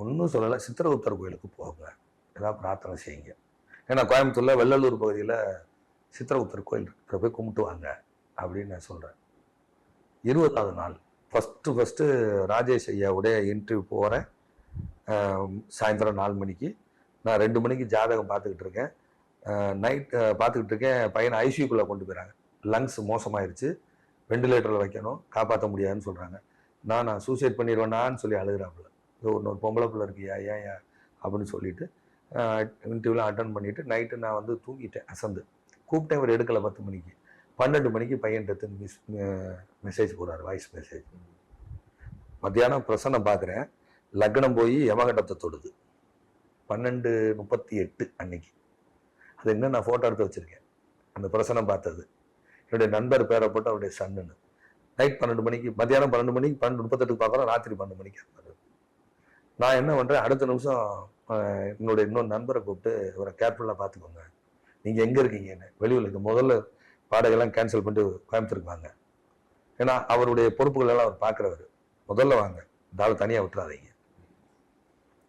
ஒன்றும் சொல்லலை, சித்திரகுப்தர் கோயிலுக்கு போங்க, ஏதாவது பிரார்த்தனை செய்யுங்க. ஏன்னா கோயம்புத்தூரில் வெள்ளலூர் பகுதியில் சித்திரகுப்தர் கோயில் இருக்கிற போய் கும்பிட்டு வாங்க அப்படின்னு நான் சொல்கிறேன். 20வது நாள் ஃபஸ்ட்டு ராஜேஷ் ஐயாவுடைய இன்டர்வியூ போகிறேன். சாயந்தரம் 4 மணிக்கு. நான் 2 மணிக்கு ஜாதகம் பார்த்துக்கிட்டு இருக்கேன். நைட் பார்த்துக்கிட்டு இருக்கேன். பையனை ஐசியூக்குள்ளே கொண்டு போயிறாங்க. லங்ஸ் மோசமாயிருச்சு, வெண்டிலேட்டரில் வைக்கணும், காப்பாற்ற முடியாதுன்னு சொல்கிறாங்க. நான் சூசைட் பண்ணிடுவேனான்னு சொல்லி அழுகிறாப்புல. இன்னொரு பொம்பளை பிள்ளை இருக்குயா ஏன் அப்படின்னு சொல்லிட்டு இன்டர்வியூலாம் அட்டன் பண்ணிவிட்டு நைட்டு நான் வந்து தூங்கிட்டேன் அசந்து. கூப்பிட்டேன், இவர் எடுக்கலை. 10 மணிக்கு. 12 மணிக்கு பையன் டெத்து மெசேஜ் போடுறாரு, வாய்ஸ் மெசேஜ். மத்தியானம் பிரசன்னம் பார்க்குறேன், லக்னம் போய் யமகண்டத்தை தொடுது. 12:38 அன்னைக்கு. அது என்ன நான் ஃபோட்டோ எடுத்து வச்சுருக்கேன், அந்த பிரசனம் பார்த்தது. என்னுடைய நண்பர் பேரை போட்டு அவருடைய சன்னுன்னு. நைட் 12 மணிக்கு, மத்தியானம் 12 மணிக்கு, 12:38 பார்க்குறோம். ராத்திரி 12 மணிக்கு இருந்தார். நான் என்ன பண்ணுறேன், அடுத்த நிமிஷம் என்னுடைய இன்னொரு நண்பரை கூப்பிட்டு, இவரை கேர்ஃபுல்லாக பார்த்துக்கோங்க, நீங்கள் எங்கே இருக்கீங்கன்னு. வெளியூரில் இருக்க முதல்ல வாடகையெல்லாம் கேன்சல் பண்ணிட்டு கோயம்புத்தூருக்கு வாங்க, ஏன்னா அவருடைய பொறுப்புகள் எல்லாம் அவர் பார்க்குறவர். முதல்ல வாங்க, இந்த ஆள் தனியாக விட்டுறாதீங்க.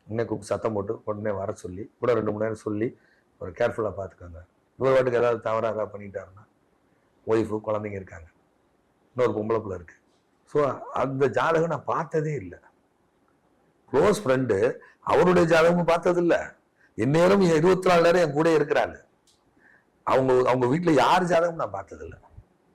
இன்னும் கூப்பிட்டு சத்தம் போட்டு உடனே வர சொல்லி கூட 2 மணி நேரம் சொல்லி ஒரு கேர்ஃபுல்லாக பார்த்துக்கோங்க. இவர் வாட்டுக்கு ஏதாவது தவறாக ஏதாவது பண்ணிட்டாருன்னா, ஒய்ஃபு குழந்தைங்க இருக்காங்க, இன்னொரு பொம்பளை பிள்ளை இருக்குது. ஸோ அந்த ஜாதகம் நான் பார்த்ததே இல்லை. க்ளோஸ் ஃப்ரெண்டு, அவருடைய ஜாதகமும் பார்த்தது இல்லை. எந்நேரம் 24 நேரம் என் கூட இருக்கிறாங்க. அவங்க வீட்டில் யார் ஜாதகமும் நான் பார்த்ததில்லை.